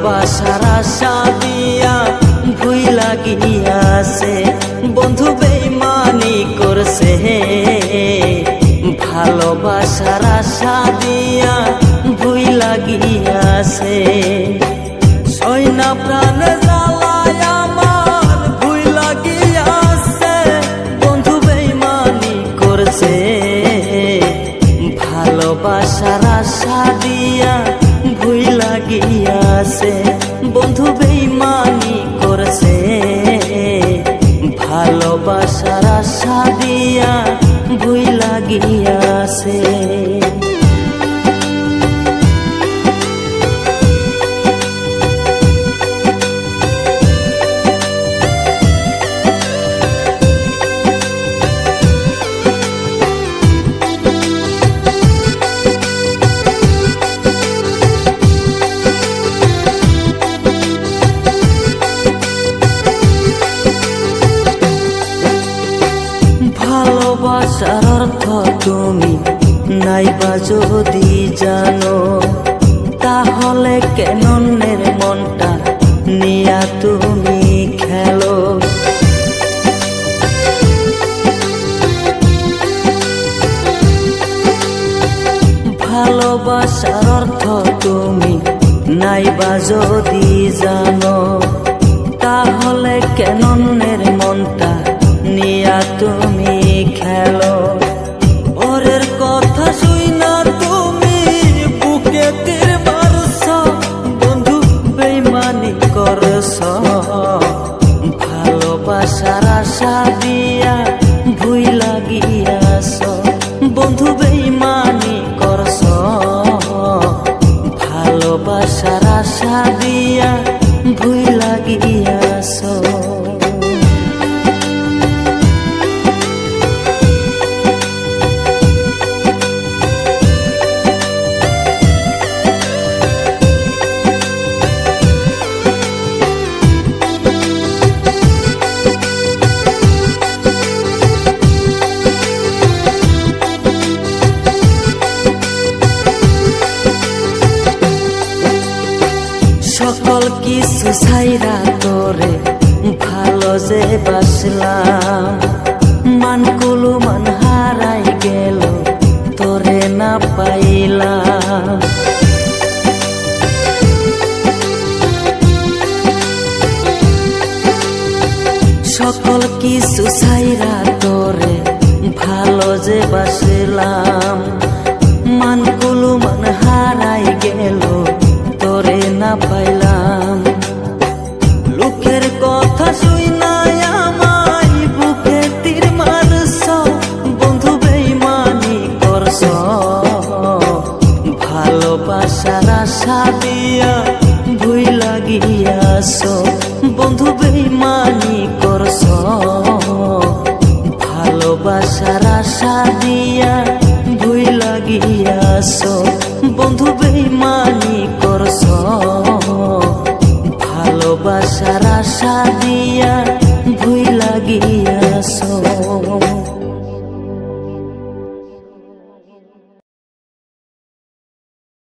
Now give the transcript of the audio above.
ভালোবাসার আশা দিয়া ভুইলা গিয়াছে বন্ধু বেইমানি করছে ভালোবাসার আশা দিয়া ভুইলা গিয়াছে সইনা প্রাণ জ্বালায় আমার ভুইলা গিয়াছে বন্ধু বেইমানি করছে ভালোবাসার আশা দিয়া ভুইলা গিয়াছে বন্ধু বেইমানি করছে ভালোবাসার আশা দিয়া ভুইলা গিয়াছে ভালোবাসার অর্থ তুমি নাইবা যদি জানো তাহলে কেন অন্যের মনটা নিয়া তুমি খেলো ভালোবাসার অর্থ তুমি নাইবা যদি জানো তাহলে কেন অন্যের মনটা নিয়া তুমি খেলো ওরের কথা শুইনা তুমি বুকে তীর মারছ বন্ধু বেইমানি করছ ভালোবাসার আশা দিয়া ভুইলা গিয়াছ বন্ধু বেইমানি করছ ভালোবাসার আশা দিয়া ভুইলা গিয়াছ সকল কিছু ছাইরা তোরে ভালো যে বাসলাম মানকুলু মান হারাই গেল তোরে না পাইলাম সকল কিছু ছাইরা তোরে ভালো যে বাসলাম মানকুলু মান হারাই গেল তোরে না পাইলাম লোকের কথা শুইনা আমায় বুকে তীর মারছ বন্ধু বেইমানি করছ ভালোবাসার আশা দিয়া ভুইলা গিয়াছ বন্ধু বেইমানি করছ ভালোবাসার আশা দিয়া ভুইলা গিয়াছ বন্ধু বেইমানি করছ ভালোবাসার আশা দিয়া